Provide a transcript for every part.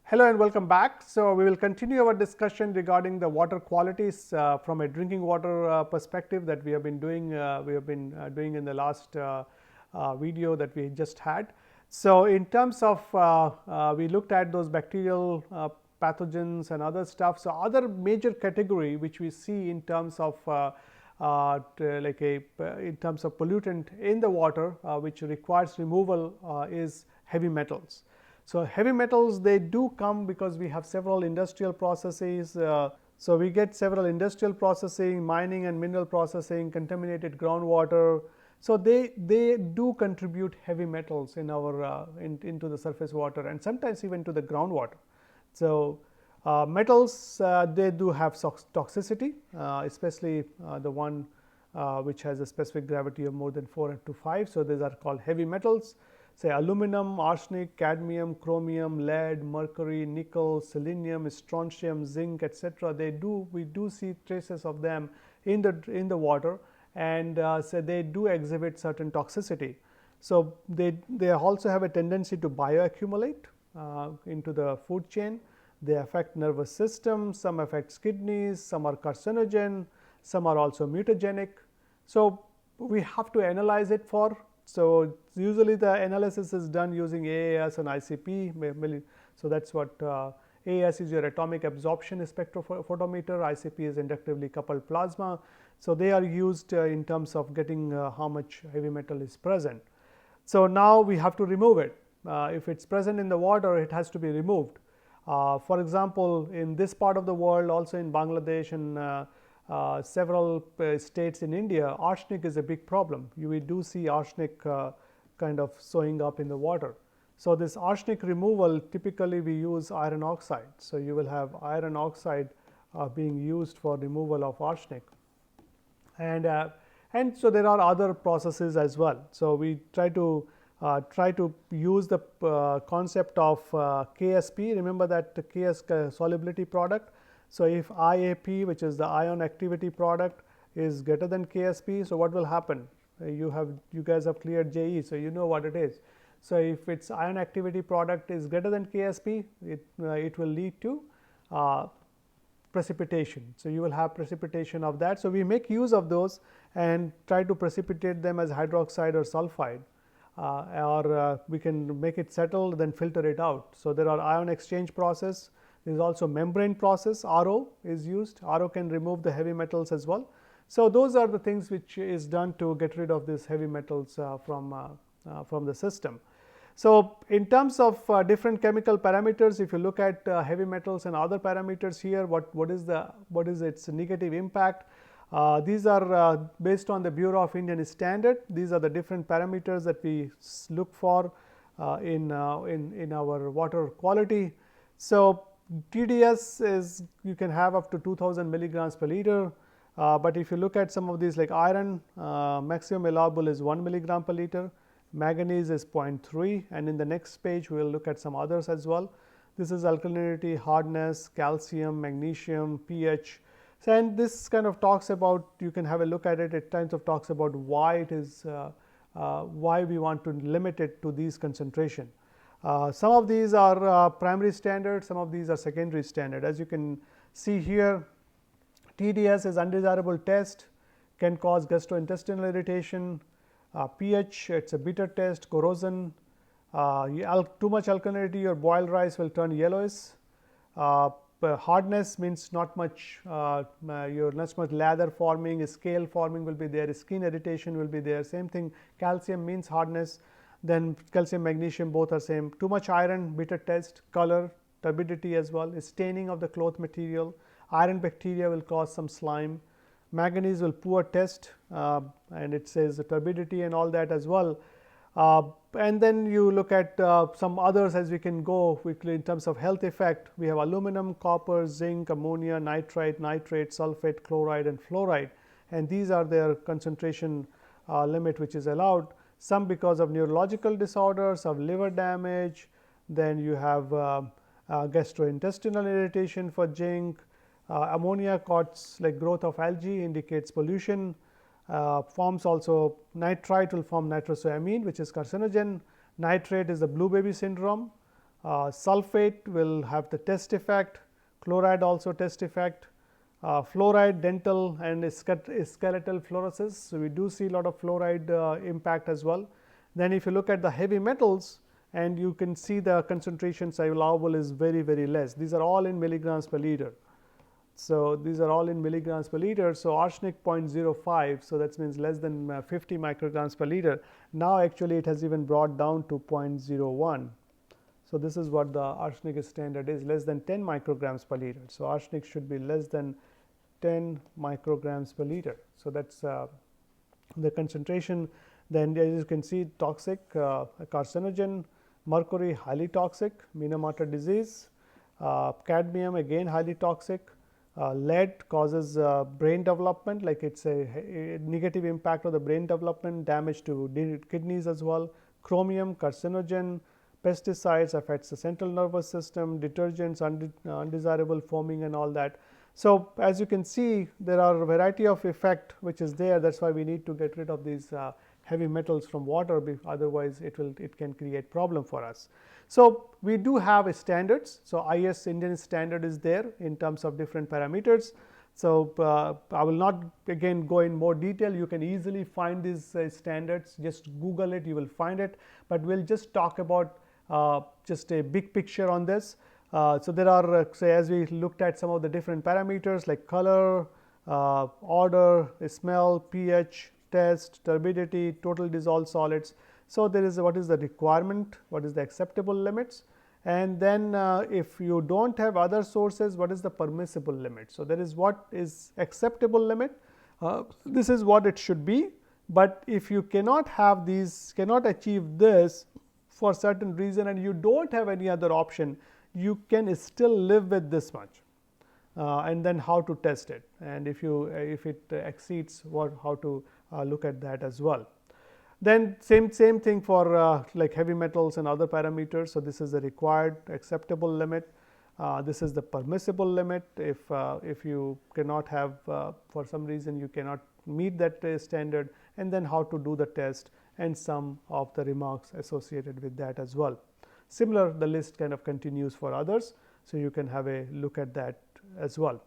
Hello and welcome back. So, we will continue our discussion regarding the water qualities from a drinking water perspective that we have been doing doing in the last video that we just had. So, in terms of we looked at those bacterial pathogens and other stuff. So, other major category which we see in terms of in terms of pollutant in the water which requires removal is heavy metals. So, heavy metals, they do come because we have several industrial processes. So, we get several industrial processing, mining and mineral processing, contaminated groundwater. So, they do contribute heavy metals in our into the surface water and sometimes even to the groundwater. So, metals, they do have toxicity, especially the one which has a specific gravity of more than 4 to 5. So, these are called heavy metals. Say aluminum, arsenic, cadmium, chromium, lead, mercury, nickel, selenium, strontium, zinc, etc. We do see traces of them in the water, and so they do exhibit certain toxicity. So, they also have a tendency to bioaccumulate into the food chain. They affect nervous system, some affect kidneys, some are carcinogen, some are also mutagenic. So, we have to analyze it for. So, usually the analysis is done using AAS and ICP. So, that is what AAS is your atomic absorption spectrophotometer, ICP is inductively coupled plasma. So, they are used in terms of getting how much heavy metal is present. So, now we have to remove it. If it is present in the water, it has to be removed. For example, in this part of the world, also in Bangladesh and several states in India, arsenic is a big problem. We do see arsenic kind of showing up in the water. So, this arsenic removal, typically we use iron oxide. So, you will have iron oxide being used for removal of arsenic, and so there are other processes as well. So, we try to use the concept of KSP. Remember that KS solubility product. So, if IAP, which is the ion activity product, is greater than KSP, so what will happen? You guys have cleared JE, so you know what it is. So, if its ion activity product is greater than KSP, it will lead to precipitation. So, you will have precipitation of that. So, we make use of those and try to precipitate them as hydroxide or sulfide, or we can make it settle, then filter it out. So, there are ion exchange process. There is also membrane process, RO is used. RO can remove the heavy metals as well. So, those are the things which is done to get rid of these heavy metals from the system. So, in terms of different chemical parameters, if you look at heavy metals and other parameters here, what is its negative impact? These are based on the Bureau of Indian Standard. These are the different parameters that we look for in our water quality. So, TDS is, you can have up to 2000 milligrams per liter, but if you look at some of these like iron, maximum allowable is 1 milligram per liter, manganese is 0.3, and in the next page we will look at some others as well. This is alkalinity, hardness, calcium, magnesium, pH. So, and this kind of talks about, you can have a look at it, it kind of talks about why it is why we want to limit it to these concentration. Some of these are primary standard, some of these are secondary standard. As you can see here, TDS is undesirable test, can cause gastrointestinal irritation, pH, it is a bitter test, corrosion, too much alkalinity, your boiled rice will turn yellowish. Hardness means not much lather forming, scale forming will be there, skin irritation will be there. Same thing, calcium means hardness, then calcium, magnesium, both are same. Too much iron, bitter test, color, turbidity as well, staining of the cloth material. Iron bacteria will cause some slime. Manganese will poor test, and it says the turbidity and all that as well. And then you look at some others as we can go quickly in terms of health effect. We have aluminum, copper, zinc, ammonia, nitrite, nitrate, sulfate, chloride and fluoride, and these are their concentration limit which is allowed. Some because of neurological disorders, of liver damage, then you have gastrointestinal irritation for zinc. Ammonia causes like growth of algae, indicates pollution. Forms also nitrite will form nitrosamine, which is carcinogen. Nitrate is the blue baby syndrome. Sulfate will have the test effect, chloride also test effect, fluoride, dental and skeletal fluorosis. So, we do see a lot of fluoride impact as well. Then if you look at the heavy metals, and you can see the concentrations allowable is very less. These are all in milligrams per liter. So, these are all in milligrams per liter. So, arsenic 0.05. So, that means less than 50 micrograms per liter. Now, actually it has even brought down to 0.01. So, this is what the arsenic standard is, less than 10 micrograms per liter. So, arsenic should be less than 10 micrograms per liter. So, that is the concentration. Then as you can see, toxic, carcinogen, mercury highly toxic, Minamata disease, cadmium again highly toxic, lead causes brain development, like it is a negative impact of the brain development, damage to kidneys as well. Chromium, carcinogen, pesticides affects the central nervous system, detergents, undesirable foaming and all that. So, as you can see, there are a variety of effect which is there. That is why we need to get rid of these heavy metals from water, otherwise it can create problem for us. So, we do have standards. So, IS Indian standard is there in terms of different parameters. So, I will not again go in more detail, you can easily find these standards, just Google it, you will find it, but we will just talk about just a big picture on this. So, there are say as we looked at some of the different parameters like color, odor, smell, pH, test, turbidity, total dissolved solids. So, there is what is the requirement, what is the acceptable limits, and then if you do not have other sources, what is the permissible limit. So, there is what is acceptable limit, this is what it should be, but if you cannot have these, cannot achieve this for certain reason and you do not have any other option, you can still live with this much. And then how to test it, and if it exceeds how to look at that as well. Then same thing for like heavy metals and other parameters. So, this is the required acceptable limit, this is the permissible limit. If you cannot have for some reason you cannot meet that standard, and then how to do the test and some of the remarks associated with that as well. Similar, the list kind of continues for others. So, you can have a look at that as well.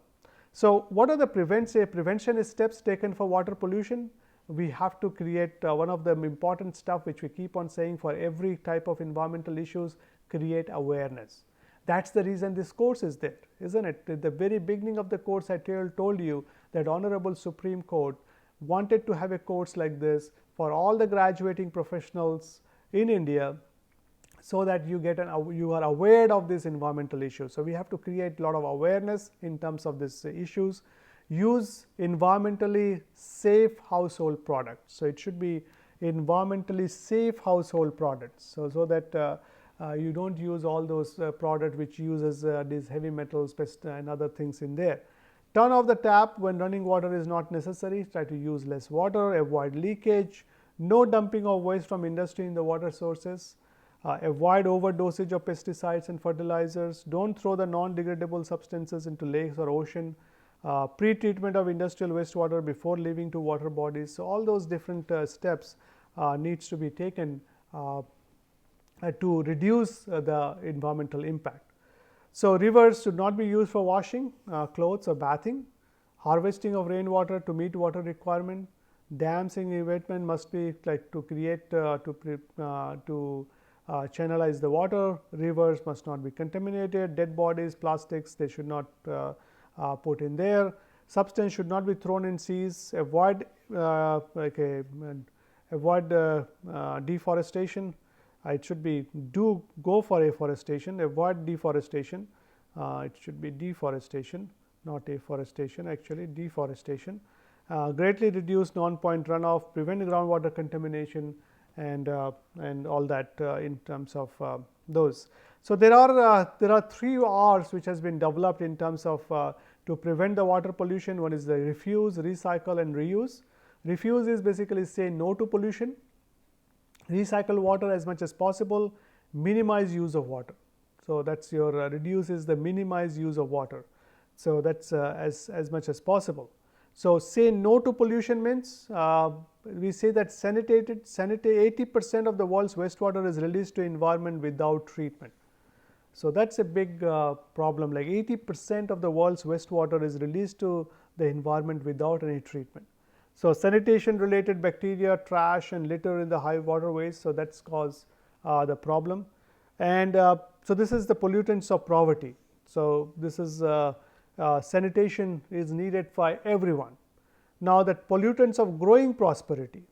So, what are the prevention steps taken for water pollution? We have to create one of the important stuff which we keep on saying for every type of environmental issues, create awareness. That is the reason this course is there, isn't it? At the very beginning of the course, I told you that Honorable Supreme Court wanted to have a course like this for all the graduating professionals in India, so that you get you are aware of these environmental issues. So, we have to create a lot of awareness in terms of these issues. Use environmentally safe household products. So, it should be environmentally safe household products. So that you do not use all those products which uses these heavy metals, pest and other things in there. Turn off the tap when running water is not necessary. Try to use less water, avoid leakage, no dumping of waste from industry in the water sources. Avoid overdosage of pesticides and fertilizers, do not throw the non-degradable substances into lakes or ocean, pre-treatment of industrial wastewater before leaving to water bodies. So, all those different steps needs to be taken to reduce the environmental impact. So, rivers should not be used for washing clothes or bathing, harvesting of rainwater to meet water requirement, dams and embankment must be like to create channelize the water, rivers must not be contaminated, dead bodies, plastics they should not put in there, substance should not be thrown in seas, avoid deforestation, it should be go for afforestation, avoid deforestation, it should be deforestation, not afforestation, actually deforestation, greatly reduce non-point runoff, prevent groundwater contamination, and all that in terms of those. So, there are 3 R's which has been developed in terms of to prevent the water pollution. One is the refuse, recycle and reuse. Refuse is basically say no to pollution, recycle water as much as possible, minimize use of water. So, that is your reduce is the minimize use of water. So, that is as much as possible. So, say no to pollution means we say that 80% of the world's wastewater is released to environment without treatment. So, that is a big problem, like 80% of the world's wastewater is released to the environment without any treatment. So, sanitation related bacteria, trash and litter in the high waterways, so that is cause the problem. And so, this is the pollutants of poverty. So, this is sanitation is needed by everyone. Now, that pollutants of growing prosperity,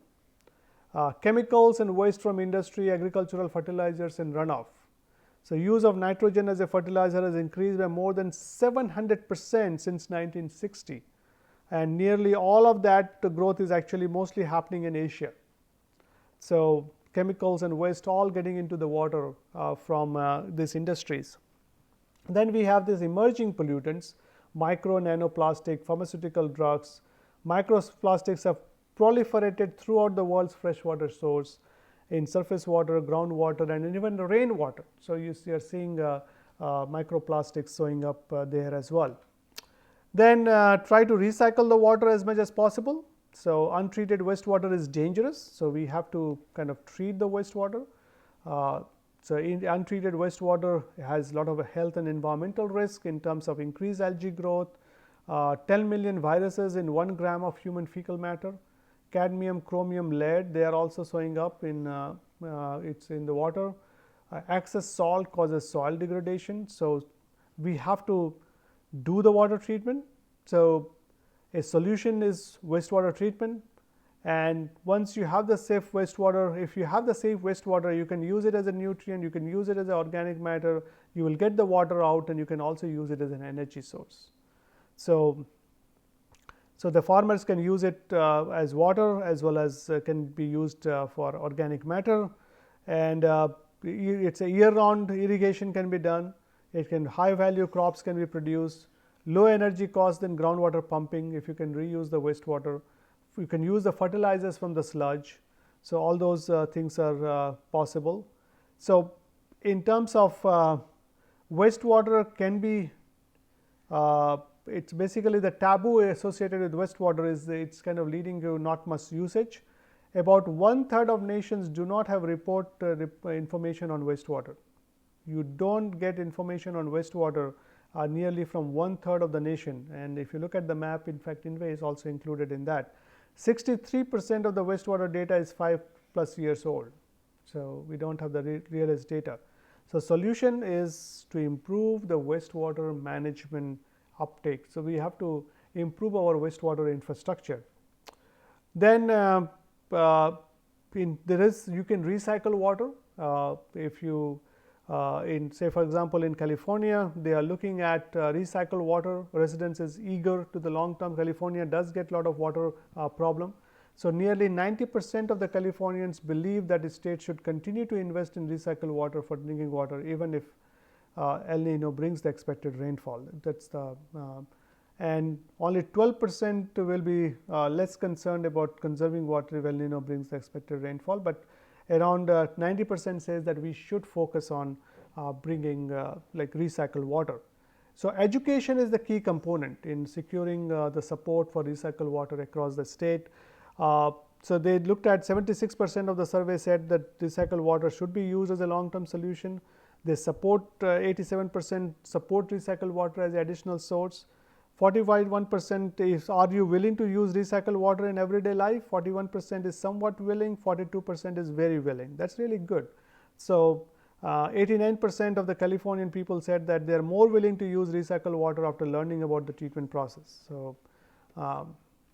chemicals and waste from industry, agricultural fertilizers and runoff. So, use of nitrogen as a fertilizer has increased by more than 700% since 1960, and nearly all of that growth is actually mostly happening in Asia. So, chemicals and waste all getting into the water from these industries. Then we have these emerging pollutants, micro nanoplastic, pharmaceutical drugs. Microplastics have proliferated throughout the world's freshwater source, in surface water, groundwater and even the rainwater. So, you are seeing microplastics showing up there as well. Then try to recycle the water as much as possible. So, untreated wastewater is dangerous. So, we have to kind of treat the wastewater. So, untreated wastewater has a lot of health and environmental risk in terms of increased algae growth, 10 million viruses in 1 gram of human fecal matter, cadmium, chromium, lead, they are also showing up in it's in the water. Excess salt causes soil degradation. So, we have to do the water treatment. So, a solution is wastewater treatment, and once you have the safe wastewater, if you have the safe wastewater, you can use it as a nutrient, you can use it as an organic matter, you will get the water out and you can also use it as an energy source. So, the farmers can use it as water as well as can be used for organic matter, and it is a year round irrigation can be done, it can high value crops can be produced, low energy cost than groundwater pumping if you can reuse the wastewater, you can use the fertilizers from the sludge. So, all those things are possible. So, in terms of wastewater can be it is basically the taboo associated with wastewater is it is kind of leading to not much usage. About 1/3 of nations do not have report information on wastewater. You do not get information on wastewater nearly from 1/3 of the nation, and if you look at the map, in fact, India is also included in that. 63% of the wastewater data is 5+ years old. So, we do not have the realist data. So, solution is to improve the wastewater management uptake. So, we have to improve our wastewater infrastructure. Then there is you can recycle water. If you in say for example, in California they are looking at recycled water, residents is eager to the long term. California does get a lot of water problem. So, nearly 90% of the Californians believe that the state should continue to invest in recycled water for drinking water, even if El Nino brings the expected rainfall. That is the and only 12% will be less concerned about conserving water if El Nino brings the expected rainfall, but around 90% says that we should focus on bringing like recycled water. So, education is the key component in securing the support for recycled water across the state. So, they looked at 76% of the survey said that recycled water should be used as a long term solution. They support 87% support recycled water as an additional source. 41% is are you willing to use recycled water in everyday life, 41% is somewhat willing, 42% is very willing. That is really good. So, 89% of the Californian people said that they are more willing to use recycled water after learning about the treatment process. So,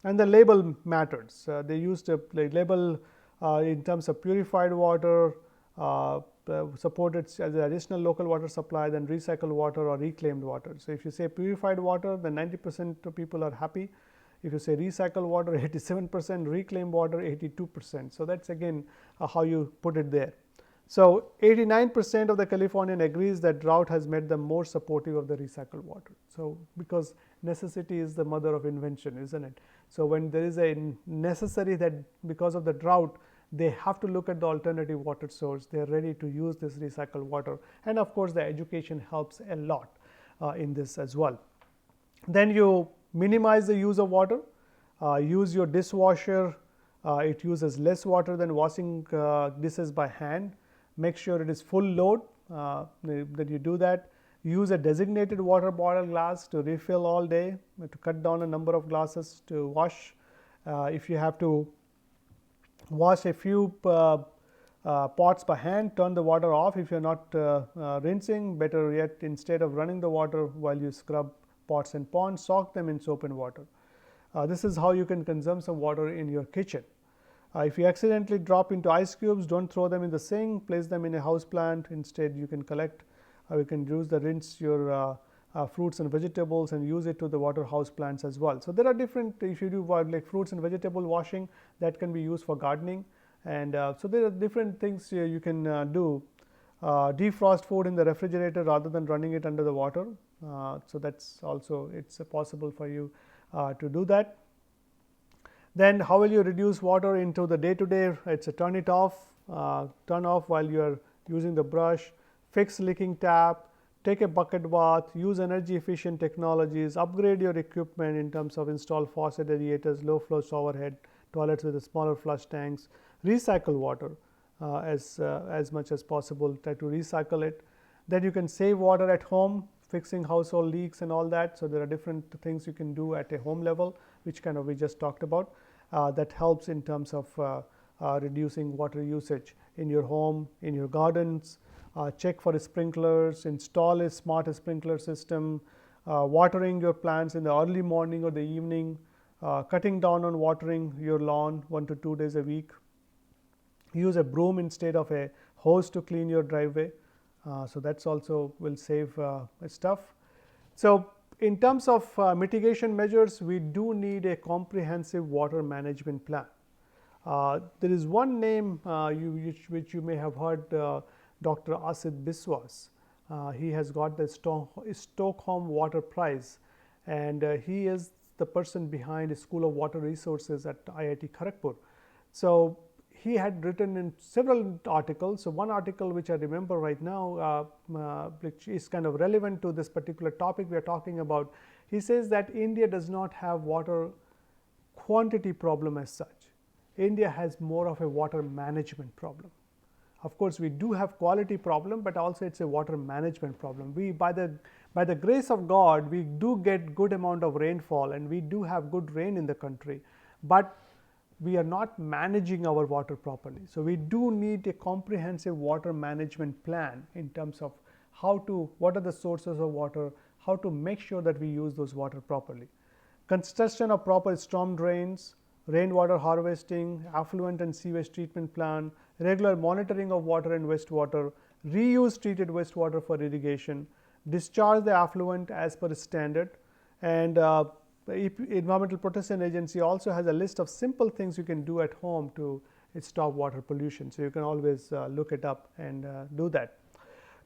and the label matters. They used a label in terms of purified water, supported as an additional local water supply, than recycled water or reclaimed water. So, if you say purified water, then 90% of people are happy. If you say recycled water, 87%, reclaimed water, 82%. So, that is again how you put it there. So, 89% of the Californian agrees that drought has made them more supportive of the recycled water. So, because necessity is the mother of invention, isn't it? So, when there is a necessary that because of the drought, they have to look at the alternative water source, they are ready to use this recycled water, and of course, the education helps a lot in this as well. Then you minimize the use of water, use your dishwasher, it uses less water than washing dishes by hand, make sure it is full load, that you do that. Use a designated water bottle glass to refill all day, to cut down a number of glasses to wash. If you have to wash a few pots by hand, turn the water off. If you are not rinsing, better yet, instead of running the water while you scrub pots and pans, soak them in soap and water. This is how you can consume some water in your kitchen. If you accidentally drop into ice cubes, don't throw them in the sink, place them in a house plant. Instead, you can collect, you can use the rinse your fruits and vegetables and use it to the water house plants as well. So there are different, if you do like fruits and vegetable washing, that can be used for gardening. And so there are different things you can do. Defrost food in the refrigerator rather than running it under the water. So that's also, it's possible for you to do that. Then how will you reduce water into the day to day? It's a turn it off, turn off while you are using the brush, fix leaking tap, take a bucket bath, use energy efficient technologies, upgrade your equipment in terms of install faucet aerators, low flow shower head, toilets with smaller flush tanks, recycle water as much as possible, try to recycle it. Then you can save water at home, fixing household leaks and all that. So there are different things you can do at a home level, which kind of we just talked about, that helps in terms of reducing water usage in your home, in your gardens. Check for sprinklers, install a smart sprinkler system, watering your plants in the early morning or the evening, cutting down on watering your lawn 1 to 2 days a week. Use a broom instead of a hose to clean your driveway. So that's also will save stuff. So in terms of mitigation measures, we do need a comprehensive water management plan. There is one name which you may have heard, Dr. Asit Biswas. He has got the Stockholm Water Prize, and he is the person behind the School of Water Resources at IIT Kharagpur. So he had written in several articles. So one article which I remember right now, which is kind of relevant to this particular topic we are talking about, he says that India does not have water quantity problem as such. India has more of a water management problem. Of course, we do have quality problem, but also it's a water management problem. We, by the grace of God, we do get good amount of rainfall, and we do have good rain in the country, but we are not managing our water properly. So we do need a comprehensive water management plan in terms of what are the sources of water, how to make sure that we use those water properly. Construction of proper storm drains, rainwater harvesting, affluent and sewage treatment plan, regular monitoring of water and wastewater, reuse treated wastewater for irrigation, discharge the affluent as per standard, and the Environmental Protection Agency also has a list of simple things you can do at home to stop water pollution. So you can always look it up and do that.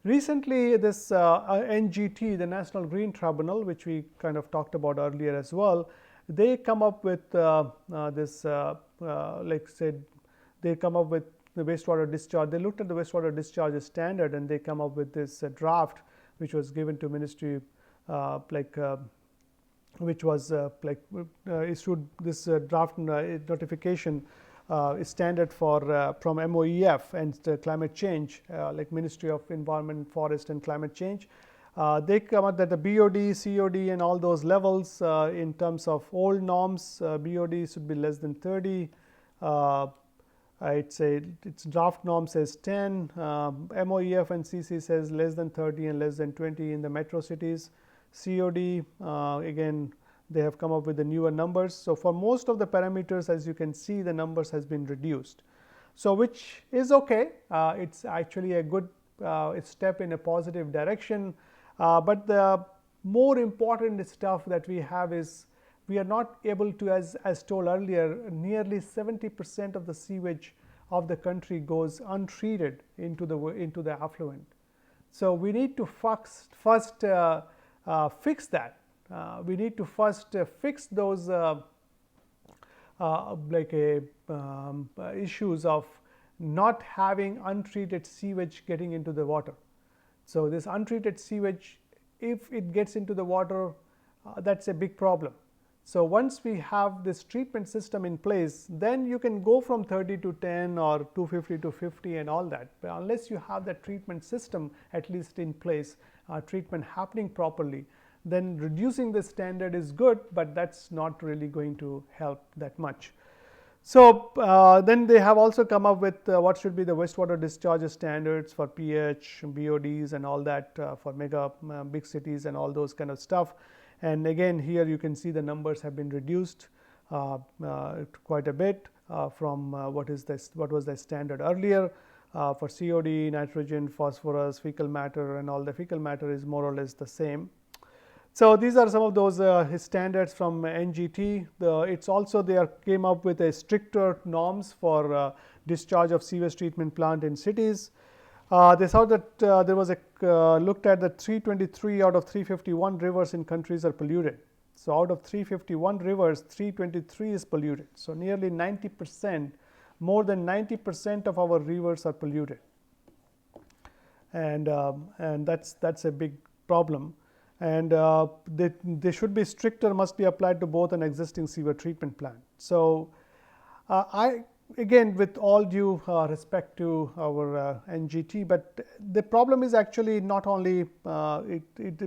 Recently, this NGT, the National Green Tribunal, which we kind of talked about earlier as well, they come up with this, like said, they come up with the wastewater discharge. They looked at the wastewater discharge standard, and they come up with this draft, which was given to Ministry, which was issued this draft notification standard for from MOEF and climate change, like Ministry of Environment, Forest and Climate Change. They come out that the BOD, COD and all those levels in terms of old norms, BOD should be less than 30. Its draft norm says 10, MOEF and CC says less than 30 and less than 20 in the metro cities. COD, again, they have come up with the newer numbers. So for most of the parameters, as you can see, the numbers has been reduced. So which is okay. It's actually a good step in a positive direction. But the more important stuff that we have is we are not able to, as told earlier, nearly 70% of the sewage of the country goes untreated into the affluent. So we need to first fix that. We need to first fix those issues of not having untreated sewage getting into the water. So this untreated sewage, if it gets into the water, that's a big problem. So once we have this treatment system in place, then you can go from 30 to 10 or 250 to 50 and all that. But unless you have that treatment system at least in place, treatment happening properly, then reducing the standard is good, but that's not really going to help that much. So then they have also come up with what should be the wastewater discharge standards for pH, BODs and all that for big cities and all those kind of stuff. And again, here you can see the numbers have been reduced quite a bit from what was the standard earlier for COD, nitrogen, phosphorus, fecal matter, and all the fecal matter is more or less the same. So these are some of those standards from NGT. It's also came up with a stricter norms for discharge of sewage treatment plant in cities. They saw that there was looked at that 323 out of 351 rivers in countries are polluted. So out of 351 rivers, 323 is polluted. So nearly 90%, more than 90% of our rivers are polluted, and that's a big problem. And they should be stricter, must be applied to both an existing sewer treatment plant. So again, with all due respect to our NGT, but the problem is actually not only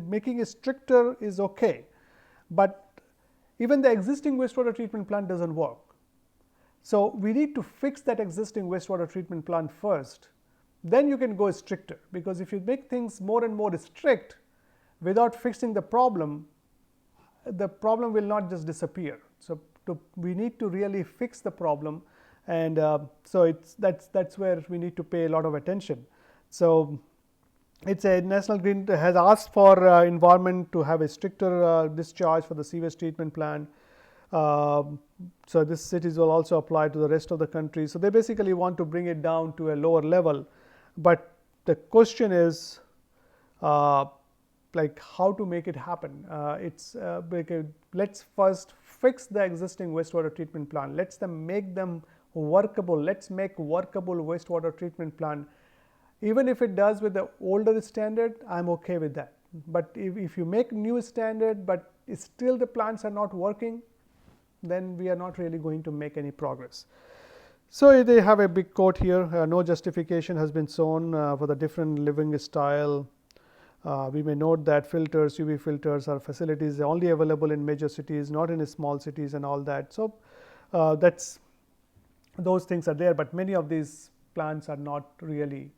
making it stricter is okay, but even the existing wastewater treatment plant doesn't work. So we need to fix that existing wastewater treatment plant first, then you can go stricter, because if you make things more and more strict without fixing the problem will not just disappear. So we need to really fix the problem, and so that's where we need to pay a lot of attention. So it's a National Green has asked for environment to have a stricter discharge for the sewage treatment plant. So this cities will also apply to the rest of the country. So they basically want to bring it down to a lower level, but the question is like how to make it happen. Let's first fix the existing wastewater treatment plant. Let's make them workable. Let's make workable wastewater treatment plant. Even if it does with the older standard, I'm okay with that. But if you make new standard, but still the plants are not working, then we are not really going to make any progress. So they have a big quote here, no justification has been shown for the different living style. We may note that filters, UV filters are facilities only available in major cities, not in small cities and all that. So those things are there, but many of these plants are not really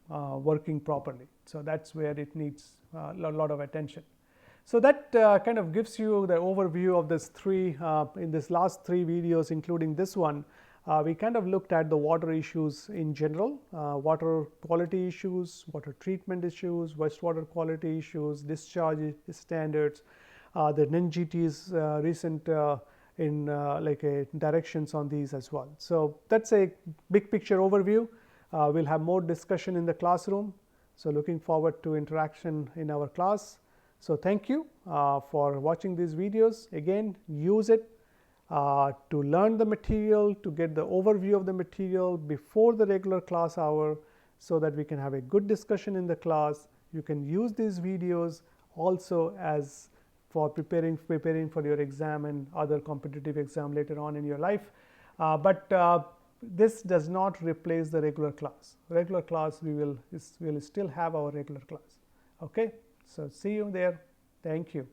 working properly. So that's where it needs a lot of attention. So that kind of gives you the overview of this in this last 3 videos, including this one. We kind of looked at the water issues in general, water quality issues, water treatment issues, wastewater quality issues, discharge standards, the NGT's recent directions on these as well. So that's a big picture overview. We'll have more discussion in the classroom. So looking forward to interaction in our class. So thank you for watching these videos. Again, use it to learn the material, to get the overview of the material before the regular class hour, so that we can have a good discussion in the class. You can use these videos also as for preparing for your exam and other competitive exam later on in your life. But this does not replace the regular class. Regular class, we will still have our regular class. Okay, so see you there. Thank you.